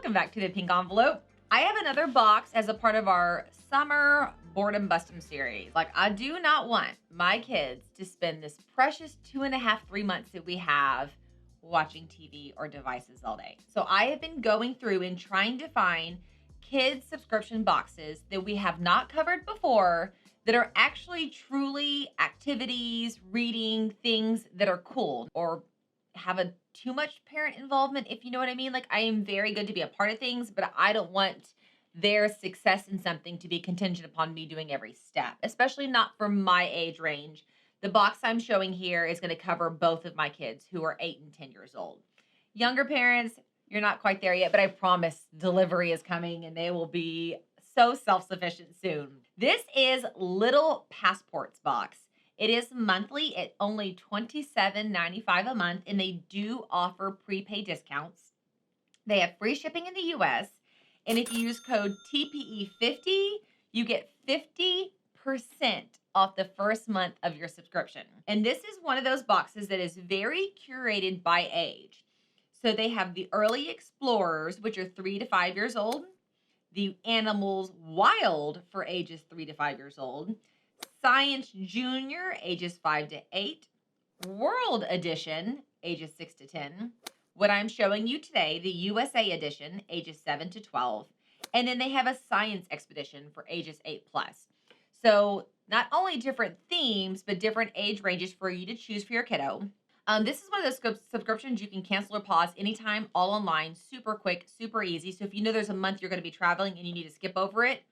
welcome back to the Pink Envelope. I have another box as a part of our summer Boredom Bustum series. Like, I do not want my kids to spend this precious 2.5, 3 months that we have watching TV or devices all day. So I have been going through and trying to find kids subscription boxes that we have not covered before that are actually truly activities, reading, things that are cool or have a too much parent involvement, if you know what I mean. Like, I am very good to be a part of things, but I don't want their success in something to be contingent upon me doing every step, especially not for my age range. The box I'm showing here is going to cover both of my kids who are 8 and 10 years old. Younger parents, you're not quite there yet, but I promise delivery is coming and they will be so self-sufficient soon. This is Little Passports box. It is monthly at only $27.95 a month, and they do offer prepaid discounts. They have free shipping in the US, and if you use code TPE50, you get 50% off the first month of your subscription. And this is one of those boxes that is very curated by age. So they have the Early Explorers, which are 3 to 5 years old, the Animals Wild for ages 3 to 5 years old, Science Junior, ages 5 to 8, World Edition, ages 6 to 10. What I'm showing you today, the USA Edition, ages 7 to 12. And then they have a Science Expedition for ages 8 plus. So not only different themes, but different age ranges for you to choose for your kiddo. This is one of those subscriptions you can cancel or pause anytime, all online, super quick, super easy. So if you know there's a month you're going to be traveling and you need to skip over it,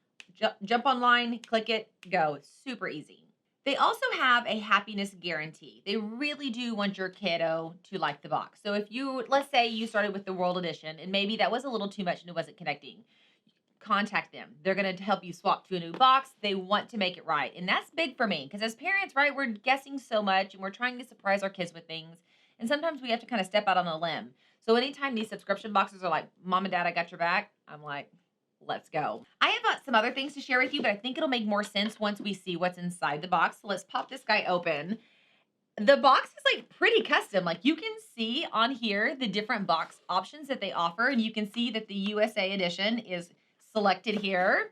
jump online, click it, go. It's super easy. They also have a happiness guarantee. They really do want your kiddo to like the box. So if you, let's say you started with the World Edition and maybe that was a little too much and it wasn't connecting, contact them. They're going to help you swap to a new box. They want to make it right. And that's big for me because as parents, right, we're guessing so much and we're trying to surprise our kids with things. And sometimes we have to kind of step out on a limb. So anytime these subscription boxes are like, Mom and Dad, I got your back, I'm like, let's go. I have some other things to share with you, but I think it'll make more sense once we see what's inside the box. So let's pop this guy open. The box is like pretty custom. Like you can see on here the different box options that they offer. And you can see that the USA Edition is selected here.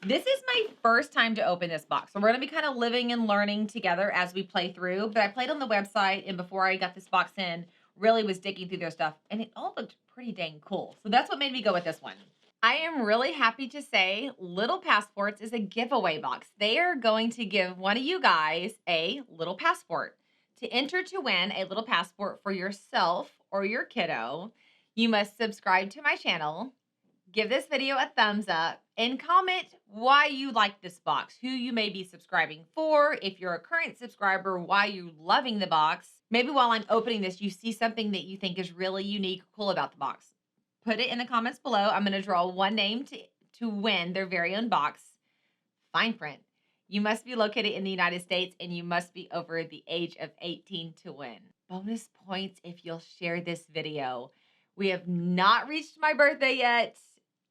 This is my first time to open this box. So we're going to be kind of living and learning together as we play through. But I played on the website, and before I got this box in, really was digging through their stuff, and it all looked pretty dang cool. So that's what made me go with this one. I am really happy to say Little Passports is a giveaway box. They are going to give one of you guys a little passport. To enter to win a little passport for yourself or your kiddo, you must subscribe to my channel, give this video a thumbs up, and comment why you like this box, who you may be subscribing for, if you're a current subscriber, why you're loving the box. Maybe while I'm opening this, you see something that you think is really unique, cool about the box. Put it in the comments below. I'm going to draw one name to win their very own box. Fine print. You must be located in the United States and you must be over the age of 18 to win. Bonus points if you'll share this video. We have not reached my birthday yet,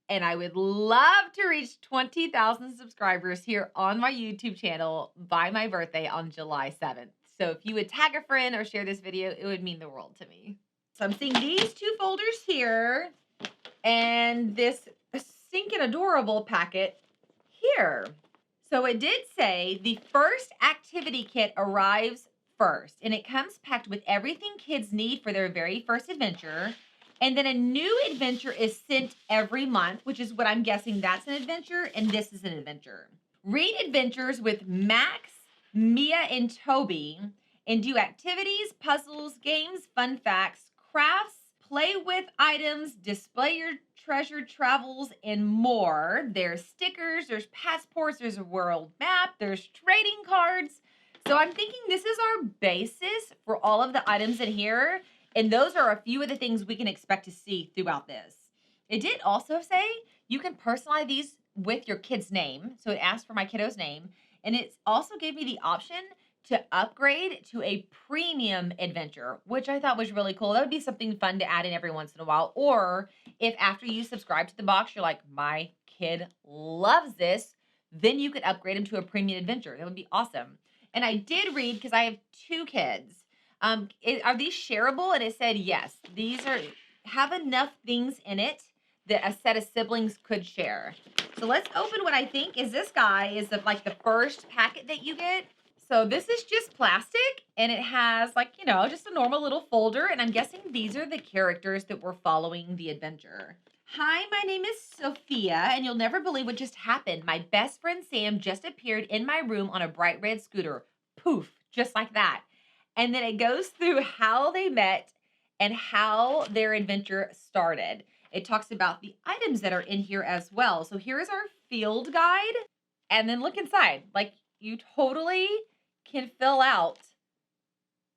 and I would love to reach 20,000 subscribers here on my YouTube channel by my birthday on July 7th. So if you would tag a friend or share this video, it would mean the world to me. So I'm seeing these two folders here and this stinking adorable packet here. So it did say the first activity kit arrives first, and it comes packed with everything kids need for their very first adventure. And then a new adventure is sent every month, which is what I'm guessing that's an adventure, and this is an adventure. Read adventures with Max, Mia, and Toby, and do activities, puzzles, games, fun facts, crafts, play with items, display your treasured travels, and more. There's stickers, there's passports, there's a world map, there's trading cards. So I'm thinking this is our basis for all of the items in here. And those are a few of the things we can expect to see throughout this. It did also say you can personalize these with your kid's name. So it asked for my kiddo's name. And it also gave me the option to upgrade to a premium adventure, which I thought was really cool. That would be something fun to add in every once in a while. Or if after you subscribe to the box, you're like, my kid loves this, then you could upgrade them to a premium adventure. That would be awesome. And I did read, because I have 2 kids, are these shareable? And it said yes. These are have enough things in it that a set of siblings could share. So let's open what I think is this guy is like the first packet that you get. So this is just plastic and it has like, just a normal little folder. And I'm guessing these are the characters that we're following the adventure. Hi, my name is Sophia, and you'll never believe what just happened. My best friend Sam just appeared in my room on a bright red scooter. Poof, just like that. And then it goes through how they met and how their adventure started. It talks about the items that are in here as well. So here is our field guide. And then look inside. Like, you totally can fill out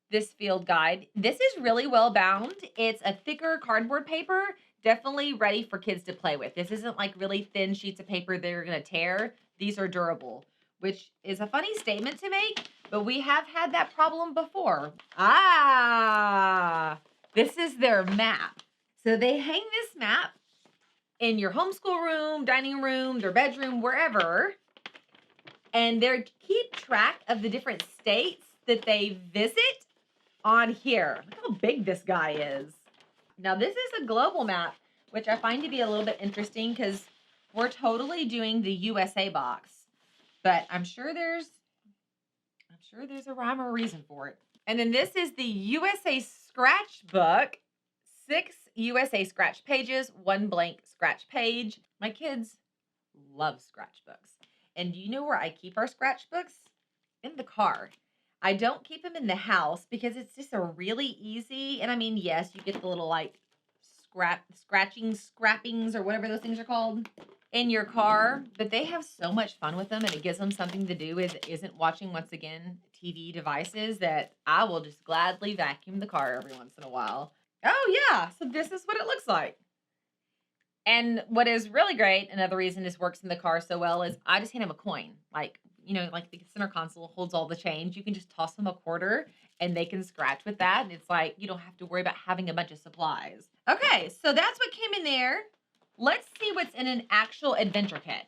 this field guide. This is really well bound. It's a thicker cardboard paper, definitely ready for kids to play with. This isn't like really thin sheets of paper they're going to tear. These are durable, which is a funny statement to make, but we have had that problem before. This is their map. So they hang this map in your homeschool room, dining room, their bedroom, wherever, and they keep track of the different states that they visit on here. Look how big this guy is. Now, this is a global map, which I find to be a little bit interesting because we're totally doing the USA box, but I'm sure there's a rhyme or a reason for it. And then this is the USA scratch book, 6 USA scratch pages, 1 blank scratch page. My kids love scratch books. And do you know where I keep our scratch books? In the car. I don't keep them in the house because it's just a really easy, and I mean, yes, you get the little like scrappings or whatever those things are called in your car, but they have so much fun with them and it gives them something to do isn't watching, once again, TV devices, that I will just gladly vacuum the car every once in a while. Oh yeah, so this is what it looks like. And what is really great, another reason this works in the car so well, is I just hand them a coin. Like, like the center console holds all the change. You can just toss them a quarter and they can scratch with that. And it's like, you don't have to worry about having a bunch of supplies. Okay, so that's what came in there. Let's see what's in an actual adventure kit.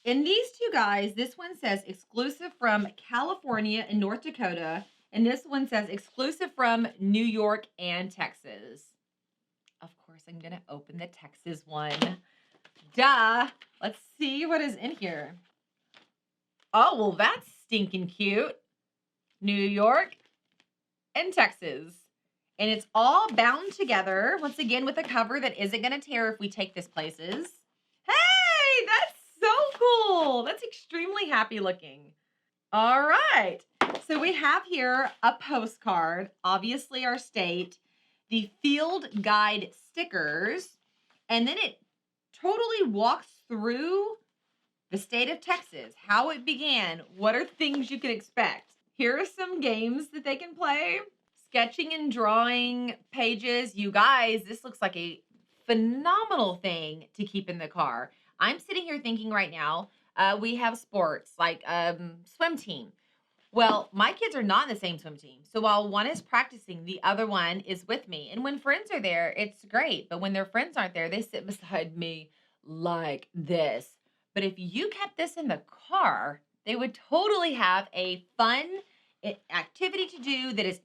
In these two guys, this one says exclusive from California and North Dakota. And this one says exclusive from New York and Texas. Of course, I'm going to open the Texas one. Duh. Let's see what is in here. Oh, well, that's stinking cute. New York and Texas. And it's all bound together, once again, with a cover that isn't going to tear if we take this places. Hey, that's so cool. That's extremely happy looking. All right. So we have here a postcard, obviously our state, the field guide stickers, and then it totally walks through the state of Texas, how it began, what are things you can expect. Here are some games that they can play. Sketching and drawing pages. You guys, this looks like a phenomenal thing to keep in the car. I'm sitting here thinking right now, we have sports like swim team. Well, my kids are not in the same swim team. So while one is practicing, the other one is with me. And when friends are there, it's great. But when their friends aren't there, they sit beside me like this. But if you kept this in the car, they would totally have a fun activity to do that is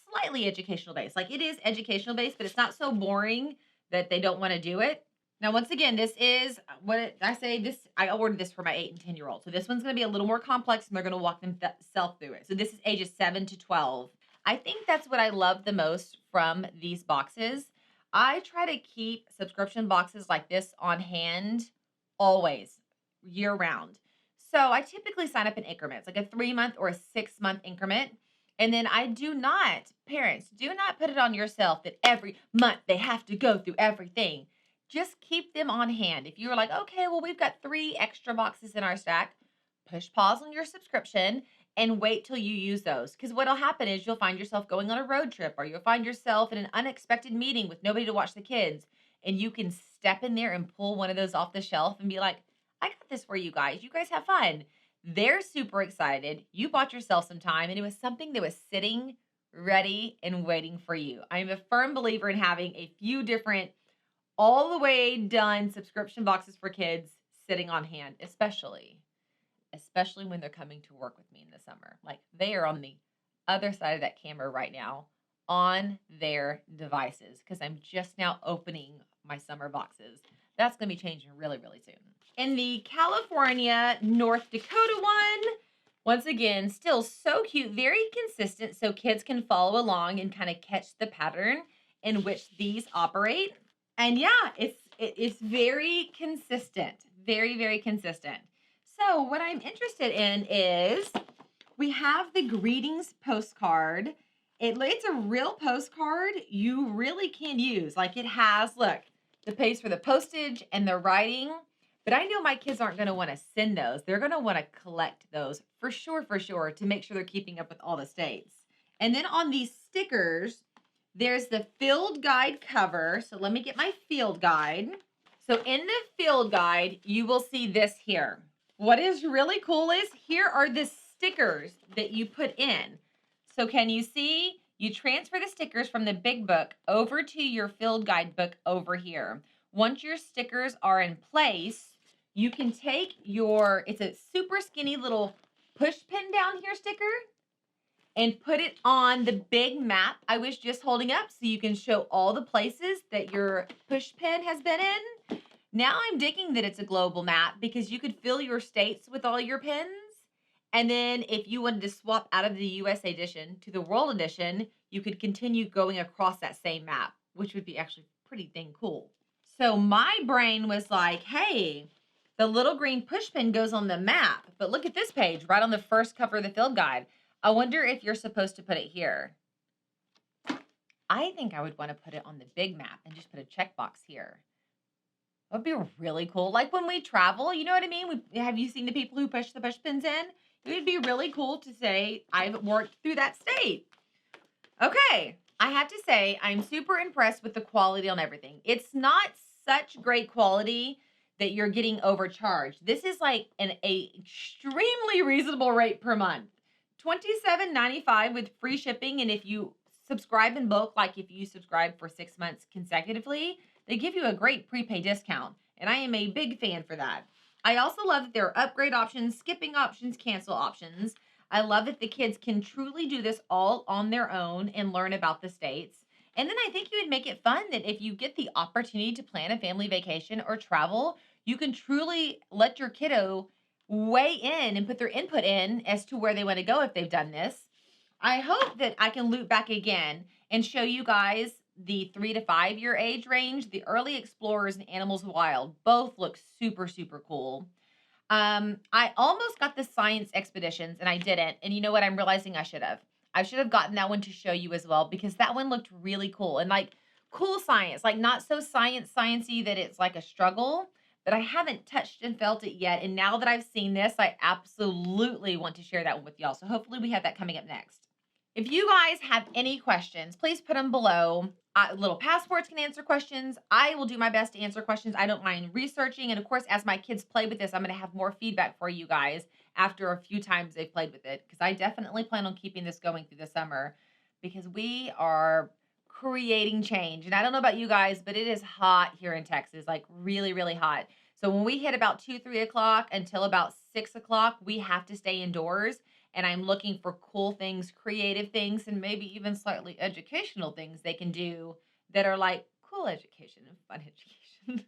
slightly educational based. Like, it is educational based, but it's not so boring that they don't want to do it. Now, once again, this is I ordered this for my 8 and 10-year-old. So this one's going to be a little more complex and they're going to walk themselves through it. So this is ages 7 to 12. I think that's what I love the most from these boxes. I try to keep subscription boxes like this on hand always, year round. So I typically sign up in increments, like a 3-month or a 6-month increment. And then parents, do not put it on yourself that every month they have to go through everything. Just keep them on hand. If you're like, okay, well, we've got 3 extra boxes in our stack, push pause on your subscription and wait till you use those. Because what'll happen is you'll find yourself going on a road trip, or you'll find yourself in an unexpected meeting with nobody to watch the kids. And you can step in there and pull one of those off the shelf and be like, I got this for you guys. You guys have fun. They're super excited. You bought yourself some time, and it was something that was sitting ready and waiting for you. I'm a firm believer in having a few different all the way done subscription boxes for kids sitting on hand, especially when they're coming to work with me in the summer. Like, they are on the other side of that camera right now, on their devices because I'm just now opening my summer boxes. That's going to be changing really, really soon. In the California, North Dakota one, once again, still so cute, very consistent so kids can follow along and kind of catch the pattern in which these operate. And yeah, it's very consistent, very, very consistent. So what I'm interested in is we have the greetings postcard. It's a real postcard you really can use. Like it has, look, the place for the postage and the writing. But I know my kids aren't going to want to send those. They're going to want to collect those for sure, to make sure they're keeping up with all the states. And then on these stickers, there's the field guide cover. So let me get my field guide. So in the field guide, you will see this here. What is really cool is here are the stickers that you put in. So can you see? You transfer the stickers from the big book over to your field guide book over here. Once your stickers are in place, you can take it's a super skinny little push pin down here sticker and put it on the big map I was just holding up so you can show all the places that your push pin has been in. Now I'm digging that it's a global map because you could fill your states with all your pins. And then if you wanted to swap out of the USA edition to the World edition, you could continue going across that same map, which would be actually pretty dang cool. So my brain was like, hey, the little green push pin goes on the map, but look at this page right on the first cover of the field guide. I wonder if you're supposed to put it here. I think I would want to put it on the big map and just put a checkbox here. That would be really cool. Like when we travel, you know what I mean? Have you seen the people who push the push pins in? It would be really cool to say, I've worked through that state. Okay, I have to say, I'm super impressed with the quality on everything. It's not such great quality that you're getting overcharged. This is like an extremely reasonable rate per month. $27.95 with free shipping. And if you subscribe in bulk, like if you subscribe for 6 months consecutively, they give you a great prepaid discount. And I am a big fan for that. I also love that there are upgrade options, skipping options, cancel options. I love that the kids can truly do this all on their own and learn about the states. And then I think you would make it fun that if you get the opportunity to plan a family vacation or travel, you can truly let your kiddo weigh in and put their input in as to where they want to go if they've done this. I hope that I can loop back again and show you guys the 3 to 5 year age range. The Early Explorers and Animals Wild both look super, super cool. I almost got the Science Expeditions and I didn't. And you know what? I'm realizing I should have. I should have gotten that one to show you as well because that one looked really cool and like cool science, like not so sciencey that it's like a struggle, but I haven't touched and felt it yet. And now that I've seen this, I absolutely want to share that one with y'all. So hopefully we have that coming up next. If you guys have any questions, please put them below. Little passports can answer questions. I will do my best to answer questions. I don't mind researching. And of course, as my kids play with this, I'm going to have more feedback for you guys after a few times they've played with it. Because I definitely plan on keeping this going through the summer because we are creating change. And I don't know about you guys, but it is hot here in Texas, like really, really hot. So when we hit about 2, 3 o'clock until about 6 o'clock, we have to stay indoors. And I'm looking for cool things, creative things, and maybe even slightly educational things they can do that are like cool education and fun education.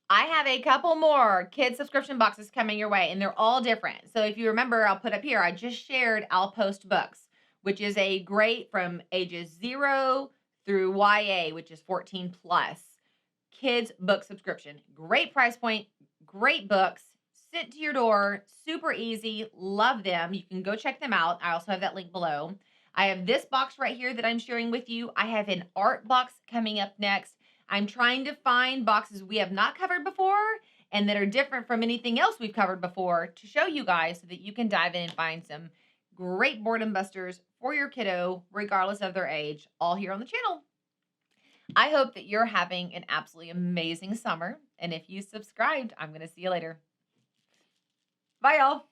I have a couple more kid subscription boxes coming your way, and they're all different. So if you remember, I'll put up here, I just shared I'll Post Books, which is a great from ages 0 through YA, which is 14 plus, kids book subscription. Great price point, great books. Sent to your door, super easy, love them. You can go check them out. I also have that link below. I have this box right here that I'm sharing with you. I have an art box coming up next. I'm trying to find boxes we have not covered before and that are different from anything else we've covered before to show you guys so that you can dive in and find some great boredom busters for your kiddo, regardless of their age, all here on the channel. I hope that you're having an absolutely amazing summer. And if you subscribed, I'm going to see you later. Bye, y'all.